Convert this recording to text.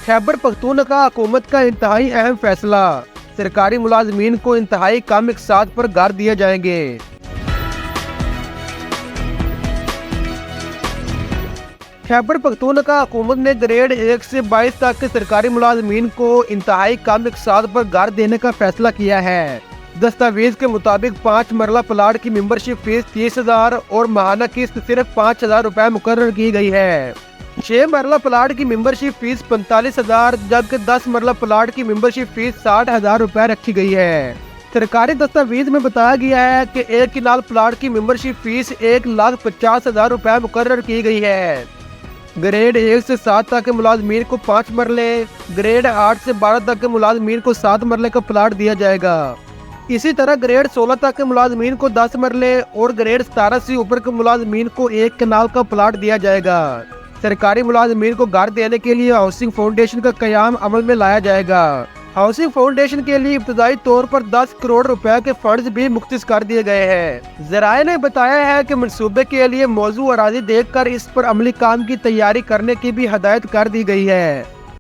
खैबर पख्तूनख्वा हुकूमत का इंतहाई अहम फैसला, सरकारी मुलाजमीन को इंतहाई कम इकसाद पर घर दिए जाएंगे। खैबर पख्तूनख्वा हुकूमत ने ग्रेड 1 से 22 तक के सरकारी मुलाजमीन को इंतहाई कम इकसाद पर घर देने का फैसला किया है। दस्तावेज के मुताबिक 5 मरला प्लाट की मेंबरशिप फीस 30,000 और माहाना किस्त सिर्फ 5,000 रुपए मुकर्रर की गई है। 6 मरला प्लाट की मेंबरशिप फीस 45,000 जबकि 10 मरला प्लाट की मेंबरशिप फीस 60,000 रुपए रखी गई है। सरकारी दस्तावेज में बताया गया है कि एक किनाल प्लाट की मेंबरशिप फीस 1,50,000 रुपए मुकर्रर की गई है। ग्रेड 1 से 7 तक के मुलाजमीन को 5 मरले, ग्रेड 8 से 12 तक के मुलाजमीन को 7 मरले का प्लाट दिया जाएगा। इसी तरह ग्रेड 16 तक के मुलाजमीन को 10 मरले और ग्रेड 17 से ऊपर के मुलाजमीन को 1 कनाल का प्लाट दिया जाएगा। सरकारी मुलाजमीन को घर देने के लिए हाउसिंग फाउंडेशन का क़याम अमल में लाया जाएगा। हाउसिंग फाउंडेशन के लिए इब्तदाई तौर पर 10 करोड़ रुपए के फंड्स भी मुख्तस कर दिए गए हैं। ज़राए ने बताया है कि मंसूबे के लिए मौजू अराजी देखकर इस पर अमली काम की तैयारी करने की भी हदायत कर दी गई है।